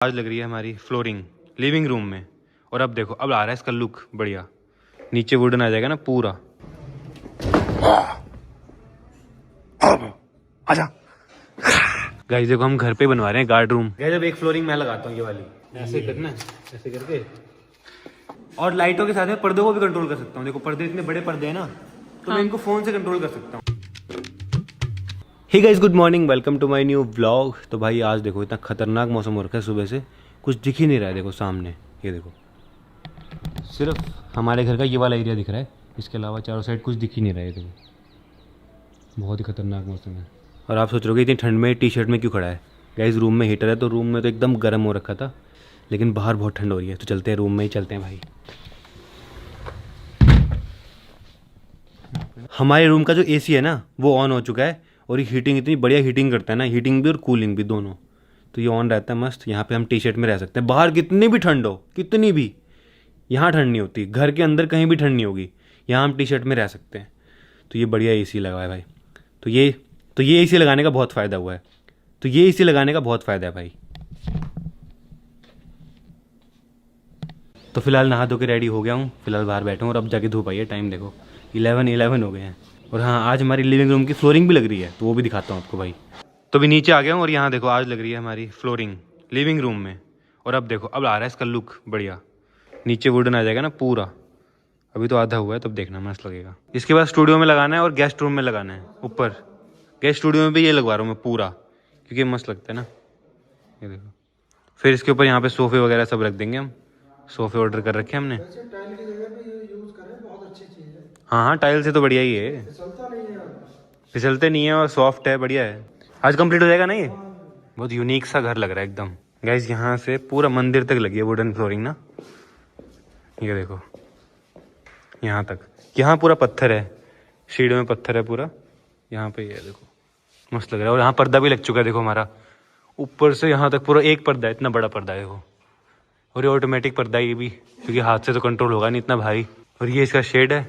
आज लग रही है हमारी फ्लोरिंग लिविंग रूम में। और अब देखो, अब आ रहा है इसका लुक बढ़िया। नीचे वुडन आ जाएगा ना पूरा। आजा गाइस, देखो हम घर पे बनवा रहे हैं गार्ड रूम। गाइस अब एक फ्लोरिंग मैं लगाता हूँ, ये वाली ऐसे करना, ऐसे करके। और लाइटों के साथ में पर्दों को भी कंट्रोल कर सकता हूँ। देखो पर्दे इतने बड़े पर्दे हैं ना, तो मैं इनको फोन से कंट्रोल कर सकता हूँ। Hey guys, good morning, welcome to my new vlog. तो भाई आज देखो इतना खतरनाक मौसम हो रखा है, सुबह से कुछ दिख ही नहीं रहा है। देखो सामने, ये देखो सिर्फ हमारे घर का ये वाला एरिया दिख रहा है, इसके अलावा चारों साइड कुछ दिख ही नहीं रहा है। देखो बहुत ही खतरनाक मौसम है। और आप सोच रहे हो इतनी ठंड में टी शर्ट में क्यों खड़ा है। गाइस रूम में हीटर है, तो रूम में तो एकदम गर्म हो रखा था, लेकिन बाहर बहुत ठंड हो रही है। तो चलते हैं रूम में ही, चलते हैं भाई। हमारे रूम का जो एसी है ना, वो ऑन हो चुका है। और ये हीटिंग इतनी बढ़िया हीटिंग करता है ना, हीटिंग भी और कूलिंग भी दोनों। तो ये ऑन रहता है मस्त। यहाँ पे हम टी शर्ट में रह सकते हैं, बाहर कितनी भी ठंड हो, कितनी भी। यहाँ ठंड नहीं होती, घर के अंदर कहीं भी ठंड नहीं होगी, यहाँ हम टी शर्ट में रह सकते हैं। तो ये बढ़िया एसी लगा है भाई। तो ये एसी लगाने का बहुत फ़ायदा हुआ है। तो ये एसी लगाने का बहुत फ़ायदा है भाई। तो फिलहाल नहा धो के रेडी हो गया हूँ, फिलहाल बाहर बैठा हूँ। और अब जाके धूप आई है, टाइम देखो 11 हो गए हैं। और हाँ, आज हमारी लिविंग रूम की फ्लोरिंग भी लग रही है, तो वो भी दिखाता हूँ आपको भाई। तो भी नीचे आ गया हूँ और यहाँ देखो आज लग रही है हमारी फ्लोरिंग लिविंग रूम में। और अब देखो, अब आ रहा है इसका लुक बढ़िया। नीचे वुडन आ जाएगा ना पूरा। अभी तो आधा हुआ है, तब देखना मस्त लगेगा। इसके बाद स्टूडियो में लगाना है और गेस्ट रूम में लगाना है ऊपर। गेस्ट स्टूडियो में भी ये लगवा रहा हूँ मैं पूरा, क्योंकि मस्त लगता है ना। ये देखो, फिर इसके ऊपर यहाँ पे सोफे वगैरह सब रख देंगे हम। सोफे ऑर्डर कर रखे हैं हमने। टाइल की जगह पे ये यूज करें, बहुत अच्छी चीज है। हाँ हाँ, टाइल से तो बढ़िया ही है, फिसलता नहीं है, फिसलते नहीं है और सॉफ्ट है, बढ़िया है। आज कंप्लीट हो जाएगा ना ये। बहुत यूनिक सा घर लग रहा है एकदम। गाइस यहाँ से पूरा मंदिर तक लगी है वुडन फ्लोरिंग ना। ये देखो यहाँ तक, यहाँ पूरा पत्थर है, सीढ़ी में पत्थर है पूरा। यहाँ पे ये देखो मस्त लग रहा है। और यहाँ पर्दा भी लग चुका है देखो हमारा, ऊपर से यहाँ तक पूरा एक पर्दा है, इतना बड़ा पर्दा है देखो। और ये ऑटोमेटिक पर्दा है ये भी, क्योंकि हाथ से तो कंट्रोल होगा नहीं इतना भारी। और ये इसका शेड है।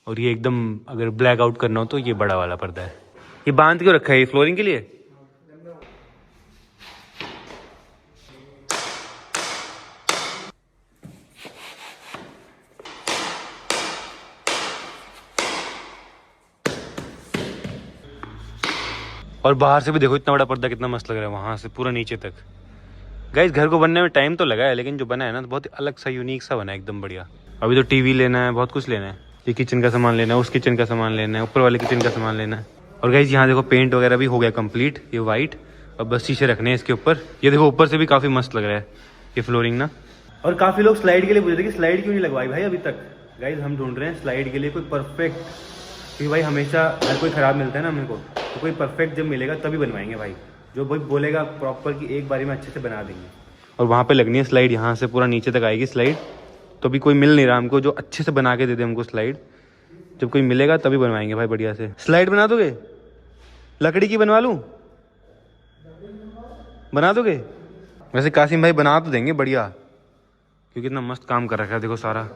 और ये एकदम अगर ब्लैक आउट करना हो तो ये बड़ा वाला पर्दा है। ये बांध क्यों रखा है, ये फ्लोरिंग के लिए। और बाहर से भी देखो इतना बड़ा पर्दा कितना मस्त लग रहा है, वहां से पूरा नीचे तक। गाइस घर को बनने में टाइम तो लगा है, लेकिन जो बना है ना तो बहुत ही अलग सा यूनिक सा बना है, एकदम बढ़िया। अभी तो टीवी लेना है, बहुत कुछ लेना है। ये किचन का सामान लेना है, उस किचन का सामान लेना है, ऊपर वाले किचन का सामान लेना है। और गाइस यहाँ देखो पेंट वगैरह भी हो गया कंप्लीट, ये वाइट। अब बस शीशे रखने हैं इसके ऊपर। ये देखो ऊपर से भी काफी मस्त लग रहा है ये फ्लोरिंग ना। और काफी लोग स्लाइड के लिए पूछ रहे थे कि स्लाइड क्यों नहीं लगवाई भाई अभी तक। गाइस हम ढूंढ रहे हैं स्लाइड के लिए कोई परफेक्ट, क्योंकि भाई हमेशा हर कोई ख़राब मिलता है ना हमको। तो कोई परफेक्ट जब मिलेगा तभी बनवाएंगे भाई, जो भाई बोलेगा प्रॉपर कि एक बारी में अच्छे से बना देंगे। और वहाँ पे लगनी है स्लाइड, यहाँ से पूरा नीचे तक आएगी स्लाइड। तो अभी कोई मिल नहीं रहा हमको जो अच्छे से बना के दे दे हमको स्लाइड। जब कोई मिलेगा तभी बनवाएंगे भाई बढ़िया से। स्लाइड बना दोगे? लकड़ी की बनवा लूँ? बना दोगे? वैसे कासिम भाई बना तो देंगे बढ़िया, क्योंकि इतना मस्त काम कर रखा है देखो सारा।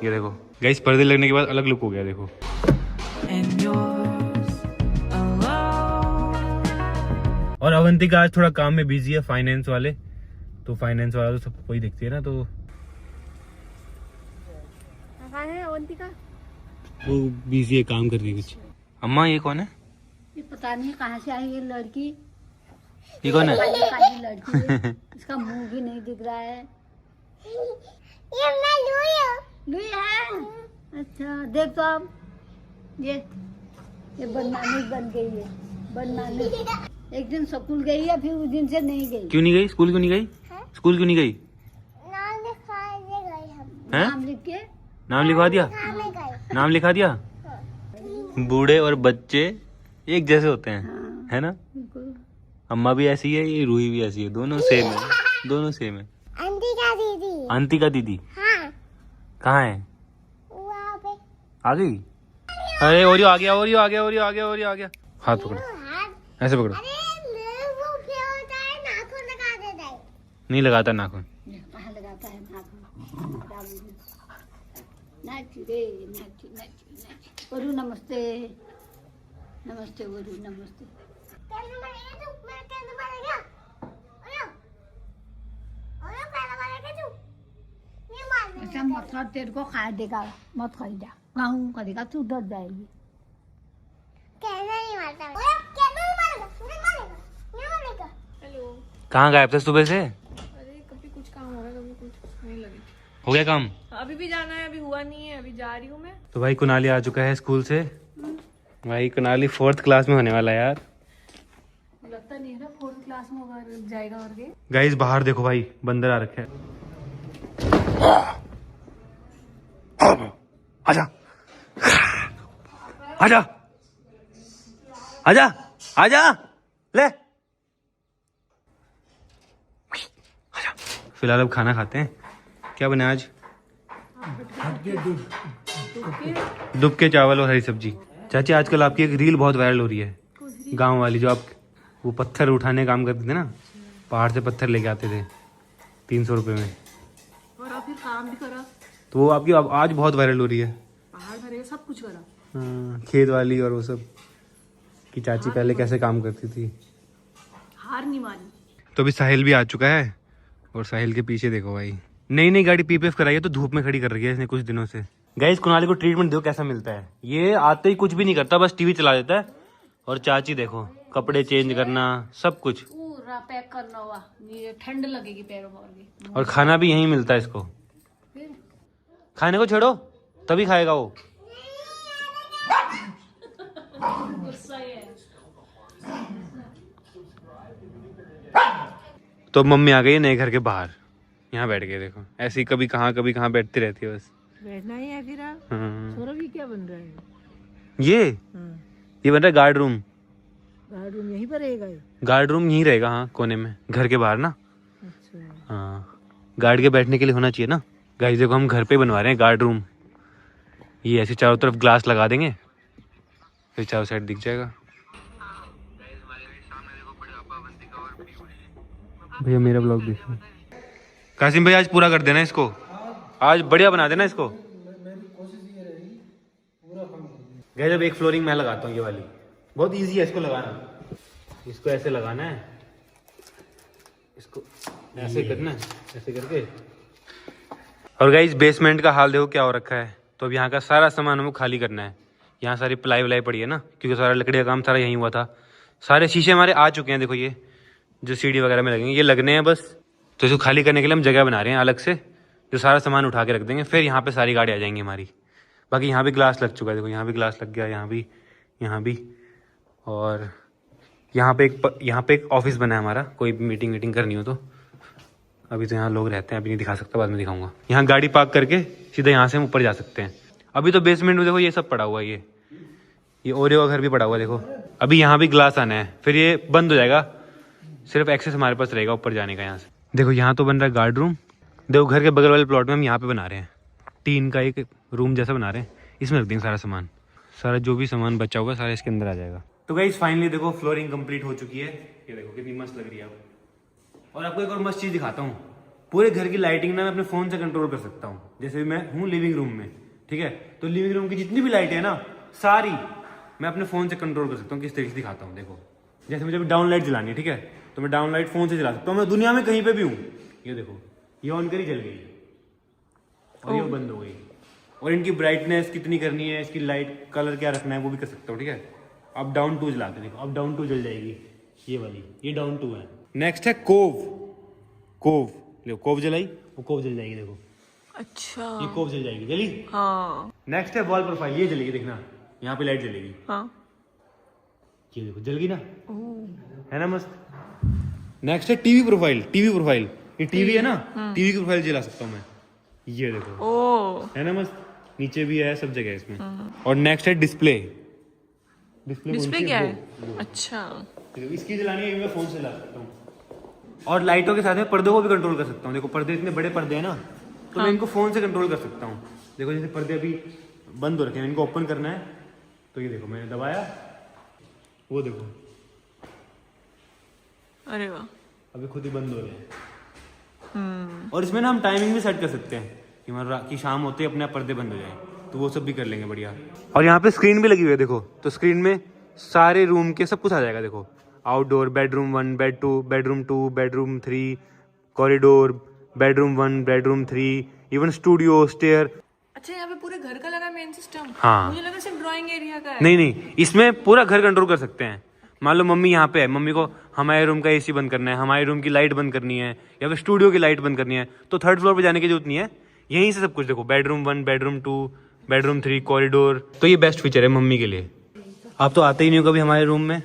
ये देखो गाइस, पर्दे लगने के बाद अलग लुक हो गया देखो। और अवंतिका आज थोड़ा काम में बिजी है, फाइनेंस वाले। तो फाइनेंस वाला तो सबको ही दिखती है ना, तो है अवंतिका, वो बिजी है, काम कर रही है कुछ। अम्मा ये कौन है? ये पता नहीं कहाँ से आई ये लड़की। ये कौन है? काली लड़की है। इसका मुंह भी नहीं दिख रहा है। ये मैं लुई है। अच्छा देख तो अब ये बनाने बन गई है, बनाने। एक दिन स्कूल गई है, फिर उस दिन से नहीं गई। क्यों नहीं गई स्कूल? क्यों नहीं गई स्कूल? क्यों नहीं गई? नाम लिख के नाम लिखवा दिया? नाम लिखा दिया? बूढ़े और बच्चे एक जैसे होते हैं, हाँ, है ना। बिल्कुल। अम्मा भी ऐसी है, ये रूही भी ऐसी है, दोनों सेम है, दोनों सेम है। आंटी का दीदी कहाँ है? आ गई? अरे ओरियो आ गया, ओरियो आ गया, ओरियो आ गया, ओरियो आ गया। हाथ पकड़ो, ऐसे पकड़ो। नहीं लगाता नाखून। कहाँ लगाता है नाखून? नाची रे नाची नाची नाची। वरु नमस्ते, नमस्ते वरु नमस्ते। ऐसा मत कर, तेरे को खा देगा, मत खरीदा, गाँव खरीदा तू डर जाएगी। कहाँ गायब थे सुबह से? अरे कभी कुछ काम हो रहा है, कभी कुछ नहीं लगी। हो गया काम? अभी भी जाना है, अभी हुआ नहीं है, अभी जा रही हूँ मैं। तो भाई कुनाली आ चुका है स्कूल से। भाई कुनाली 4th क्लास में होने वाला है यार। लगता नहीं है ना 4th क्लास में होगा, जाएगा और के। गाइस बाहर देखो भाई, बंदर आ रखे हैं। आजा आजा आजा आजा ले आजा। फिलहाल अब खाना खाते हैं। क्या बना आज? दुब के चावल और हरी सब्जी। चाची आजकल आपकी एक रील बहुत वायरल हो रही है, गांव वाली, जो आप वो पत्थर उठाने का काम करते थे ना, पहाड़ से पत्थर लेके आते थे 300 रुपये में, और फिर काम भी करा, तो वो आपकी आज बहुत वायरल हो रही है। पहाड़ भरे सब कुछ करा। हाँ, खेत वाली और वो सब कि चाची पहले कैसे काम करती थी। हार नहीं मानी। तो अभी साहिल भी आ चुका है, और साहिल के पीछे देखो भाई, नई गाड़ी पीपीएफ कराई है, तो धूप में खड़ी कर रही है इसने कुछ दिनों से। गाइस कुनाली को ट्रीटमेंट दो कैसा मिलता है। ये आते ही कुछ भी नहीं करता, बस टीवी चला देता है, और चाची देखो कपड़े चेंज करना, सब कुछ पूरा पैक करना हुआ, ये ठंड लगेगी पैरों में। और खाना भी यहीं मिलता है इसको। खाने को छोड़ो तभी खाएगा वो। तो मम्मी आ गई है नए घर के बाहर, यहाँ बैठ गए देखो, ऐसे ही कभी कहाँ बैठती रहती है बस। बैठना ही है फिर। हाँ। सौरभ ये क्या बन रहा है? ये बन रहा है गार्ड रूम। गार्ड रूम यहीं पर रहेगा? गार्ड रूम यहीं रहेगा, हाँ, कोने में, घर के बाहर ना। अच्छा। हाँ, गार्ड के बैठने के लिए होना चाहिए ना। गाइस देखो हम घर पे बनवा रहे हैं गार्ड रूम। ये ऐसे चारों तरफ ग्लास लगा देंगे, फिर चारों साइड दिख जाएगा। भैया मेरा ब्लॉग देखो। कासिम भाई आज पूरा कर देना इसको, आज बढ़िया बना देना इसको। मेरी कोशिश ये रहेगी पूरा काम करूँ। गाइस अब एक फ्लोरिंग मैं लगाता हूँ, ये वाली बहुत इजी है इसको लगाना। इसको ऐसे लगाना है, इसको ऐसे करना है, ऐसे करके। और गाइस बेसमेंट का हाल देखो क्या हो रखा है। तो अब यहाँ का सारा सामान हमको खाली करना है। यहाँ सारी प्लाई व्लाई पड़ी है ना, क्योंकि सारा लकड़ी का काम सारा यहीं हुआ था। सारे शीशे हमारे आ चुके हैं, देखो ये जो सीढ़ी वगैरह में लगेंगे ये लगने हैं बस। तो इसको खाली करने के लिए हम जगह बना रहे हैं अलग से, जो सारा सामान उठा के रख देंगे, फिर यहाँ पे सारी गाड़ी आ जाएंगी हमारी। बाकी यहाँ भी ग्लास लग चुका है, देखो यहाँ भी ग्लास लग गया, यहाँ भी। और यहाँ पे एक ऑफिस बना है हमारा, कोई मीटिंग वीटिंग करनी हो तो। अभी तो यहाँ लोग रहते हैं, अभी नहीं दिखा सकता, बाद में दिखाऊंगा। यहाँ गाड़ी पार्क करके सीधा यहाँ से हम ऊपर जा सकते हैं। अभी तो बेसमेंट में देखो ये सब पड़ा हुआ है, ये ओरियो का घर भी पड़ा हुआ है देखो। अभी यहाँ भी ग्लास आना है, फिर ये बंद हो जाएगा, सिर्फ एक्सेस हमारे पास रहेगा ऊपर जाने का। यहाँ से देखो यहाँ तो बन रहा है गार्ड रूम। देखो घर के बगल वाले प्लॉट में हम यहाँ पे बना रहे हैं, टीन का एक रूम जैसा बना रहे हैं, इसमें रख देंगे सारा सामान। सारा जो भी सामान बचा होगा सारा इसके अंदर आ जाएगा। तो गाइस फाइनली देखो फ्लोरिंग कंप्लीट हो चुकी है, ये देखो कितनी मस्त लग रही है अब। और आपको एक और मस्त चीज़ दिखाता हूँ, पूरे घर की लाइटिंग ना मैं अपने फ़ोन से कंट्रोल कर सकता हूँ। जैसे मैं हूँ लिविंग रूम में, ठीक है, तो लिविंग रूम की जितनी भी लाइटें है ना सारी मैं अपने फ़ोन से कंट्रोल कर सकता हूँ। किस तरीके से दिखाता हूँ देखो, जैसे मुझे डाउन लाइट जलानी है, ठीक है, तो मैं डाउन लाइट फ़ोन से जला सकता हूँ, मैं दुनिया में कहीं पे भी हूँ। ये देखो ये ऑन करी जल गई और ये बंद हो गई। और इनकी ब्राइटनेस कितनी करनी है, इसकी लाइट कलर क्या रखना है वो भी कर सकता हूँ, ठीक है। अब डाउन 2 जलाते देखो, अब डाउन 2 जल जाएगी ये वाली, ये डाउन 2 है। नेक्स्ट है कोव, लो कोव जलाई, वो कोव जल जाएगी देखो। अच्छा ये कोव जल जाएगी, जली। हाँ। नेक्स्ट है वॉल प्रोफाइल, ये जलेगी देखना, यहाँ पे लाइट जलेगी। हाँ ये देखो जल गई ना, है ना मस्त। नेक्स्ट है टीवी प्रोफाइल, ये टीवी है ना, टीवी की प्रोफाइल जला सकता हूँ मैं, ये देखो। ओ है ना मस्त, नीचे भी है, सब जगह है इसमें। और नेक्स्ट है डिस्प्ले क्या है? अच्छा इसकी जलानी है, मैं फोन से ला सकता हूँ। और लाइटों के साथ में पर्दों को भी कंट्रोल कर सकता हूँ। देखो पर्दे इतने बड़े पर्दे हैं ना, तो मैं इनको फोन से कंट्रोल कर सकता हूँ। देखो जैसे पर्दे अभी बंद हो रखे हैं, इनको ओपन करना है, तो ये देखो मैंने दबाया, वो देखो, अरे वाह, अभी खुद ही बंद हो रहे हैं। और इसमें ना हम टाइमिंग भी सेट कर सकते हैं कि शाम होते ही अपने आप पर्दे बंद हो जाए, तो वो सब भी कर लेंगे बढ़िया। और यहाँ पे स्क्रीन भी लगी हुई है देखो, तो स्क्रीन में सारे रूम के सब कुछ आ जाएगा देखो। Outdoor, bedroom 1, bed 2, bedroom 2, bedroom 3, corridor, bedroom 1, bedroom 3, even studio, stair. अच्छा यहाँ पे पूरे घर का लगा मेन सिस्टम। हाँ। मुझे लगा सिर्फ ड्राइंग एरिया का है। नहीं, इसमें पूरा घर कंट्रोल कर सकते हैं। मान लो मम्मी यहाँ पे है, मम्मी को हमारे रूम का एसी बंद करना है, हमारे रूम की लाइट बंद करनी है, या फिर स्टूडियो की लाइट बंद करनी है, तो थर्ड फ्लोर पे जाने की जरूरत नहीं है, यहीं से सब कुछ देखो। Bedroom 1, bedroom 2, bedroom 3, corridor. तो ये बेस्ट फीचर है मम्मी के लिए। आप तो आते ही नहीं हो कभी हमारे रूम में,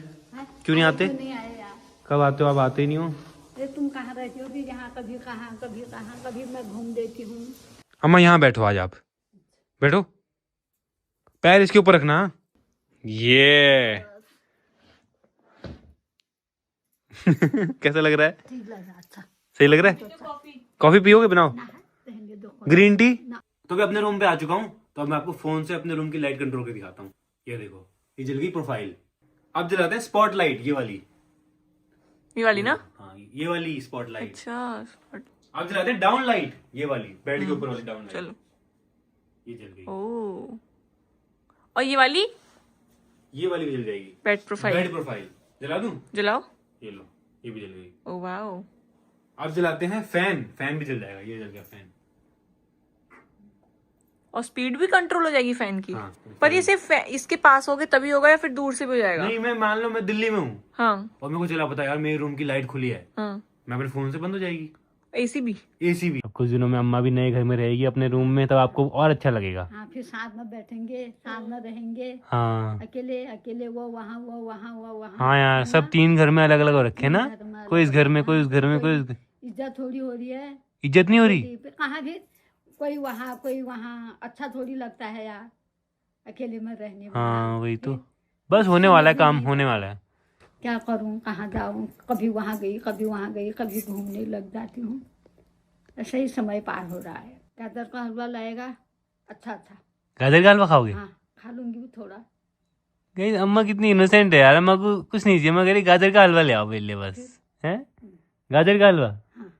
क्यों नहीं आते? नहीं आए यार। कब आते हो? आप आते ही नहीं हो। अरे तुम कहाँ रहती हो? यहाँ कभी कहाँ, कभी कहाँ, कभी मैं घूम देती हूँ। अम्मा यहाँ बैठो, आज आप बैठो, पैर इसके ऊपर रखना। ये कैसा लग रहा है? ठीक लग रहा, अच्छा सही लग रहा है? कॉफी पियोगे? बनाओ ना है, रहने दो। Green tea. ना। तो मैं अपने रूम पे आ चुका हूँ, तो अब मैं आपको फोन से अपने रूम की लाइट कंट्रोल करके दिखाता हूँ। ये देखो, ये जल गई प्रोफाइल। अब जलाते हैं स्पॉट लाइट, ये वाली ना। हाँ, ये वाली स्पॉट लाइट। अच्छा अब जलाते हैं डाउन लाइट, ये वाली बेड के ऊपर वाली डाउन लाइट। चलो, ये जल गई। ओ, और ये वाली भी जल जाएगी। बेड प्रोफाइल जला दूं? जलाओ। ये लो, ये भी जल गई। Oh wow. अब जलाते हैं फैन भी जल जाएगा। ये जल गया फैन। और स्पीड भी कंट्रोल हो जाएगी फैन की। हाँ, पर ये सिर्फ इसके पास होगे तभी होगा या फिर दूर से भी हो जाएगा? नहीं, मैं मान लो मैं दिल्ली में हूँ हाँ और मेरे को चला पता यार मेरे रूम की लाइट खुली है, हाँ। मैं अपने फोन से बंद हो जाएगी। एसी भी। एसी भी। अब कुछ दिनों में अम्मा भी नए घर में रहेगी अपने रूम में, तब आपको और अच्छा लगेगा। हाँ, फिर साथ में बैठेंगे, साथ में रहेंगे। हाँ अकेले अकेले वो वहाँ, वो वहाँ, वो वहाँ। हाँ यार, सब 3 घर में अलग अलग हो रखे ना, कोई इस घर में, कोई उस घर में, कोई उस। इज्जत थोड़ी हो रही है। इज्जत नहीं हो रही। कहाँ भी कोई वहाँ, कोई वहाँ, अच्छा थोड़ी लगता है यार अकेले में रहने में। हाँ वही तो, बस होने वाला है, काम होने वाला है। क्या करूँ, कहाँ जाऊँ, कभी वहाँ गई, कभी वहाँ गई, कभी घूमने लग जाती हूँ। ऐसे ही समय पार हो रहा है। गाजर का हलवा लाएगा, अच्छा अच्छा। गाजर का हलवा खाओगे? हाँ, खा लूंगी भी थोड़ा। गई अम्मा कितनी इनोसेंट है यार, अम्मा को कुछ नहीं चाहिए, मैं कह रही गाजर का हलवा ले आओ मेरे लिए बस। है गाजर का हलवा हाँ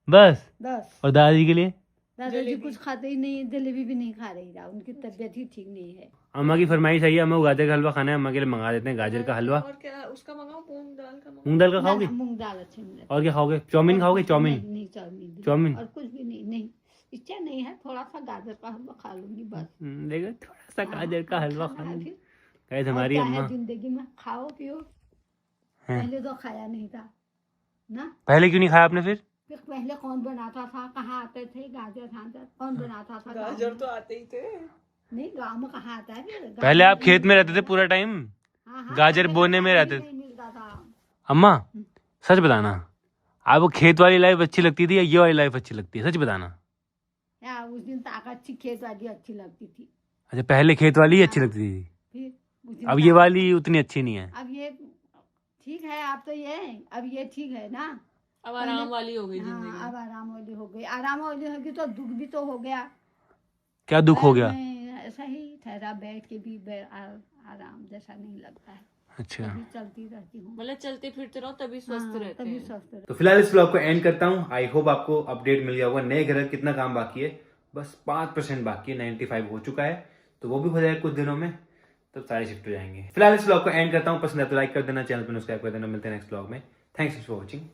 बस। बस। और दादाजी के लिए? दादाजी कुछ खाते ही नहीं, जलेबी भी नहीं खा रही रहा, उनकी तबीयत ही ठीक नहीं है। अम्मा की फरमाइश आई है, अम्मा को गाजर का हलवा खाना है, अम्मा के लिए मंगा देते हैं गाजर का हलवा। और क्या उसका मंगाओ? मूंग दाल का मंगाओ। मूंग दाल का खाओगे? मूंग दाल अच्छी मिले। और क्या खाओगे? चाउमीन खाओगे? चाउमीन? नहीं, चाउमीन चाउमीन? और कुछ भी नहीं। नहीं, इच्छा नहीं है, थोड़ा सा गाजर का हलवा खा लूंगी बस। देखो थोड़ा सा गाजर का हलवा खाना खा है लो। फिर। गाइस और हमारी क्या है अम्मा जिंदगी में, खाओ पियो। हैं। पहले तो खाया नहीं था ना। पहले क्यों नहीं खाया आपने फिर? पहले कौन बनाता था, कहाँ आते थे गाजर गाजर, कौन बनाता था? गाजर तो आते ही थे। नहीं, गाँव में कहाँ आता है फिर? पहले आप खेत में रहते थे पूरा टाइम, हाँ, हाँ, गाजर पहले बोने में गाजर रहते ही थे। नहीं मिलता था। अम्मा सच बताना, आपको खेत वाली लाइफ अच्छी लगती थी या ये वाली लाइफ अच्छी लगती है? सच बताना। यार उस दिन तक अच्छी खेत वाली अच्छी लगती थी। अच्छा, पहले खेत वाली ही अच्छी लगती थी, फिर उस दिन अब ये वाली उतनी अच्छी नहीं है। अब ये ठीक है, अब तो ये अब ये ठीक है ना। अब आराम वाली हो गई हाँ, जिंदगी। अब आराम वाली हो गई। आराम वाली होगी तो दुख भी तो हो गया। क्या दुख हो गया? मैं ऐसा ही ठहरा बैठ के भी आराम जैसा नहीं लगता है। अच्छा, अभी चलती रहती हूँ। मतलब चलते फिरते रहो तभी स्वस्थ रहते तभी हैं। स्वस्थ रहे। तो फिलहाल इस व्लॉग को एंड करता हूँ। आई होप आपको अपडेट मिल गया होगा। नए घर का कितना काम बाकी है, बस 5% बाकी है, 95 हो चुका है, तो वो भी हो जाएगा कुछ दिनों में, तब सारे शिफ्ट हो जाएंगे। फिलहाल इस व्लॉग को एंड करता हूँ। पसंद है तो लाइक कर देना, चैनल पर सब्सक्राइब कर देना। मिलते हैं नेक्स्ट व्लॉग में। Thanks for watching.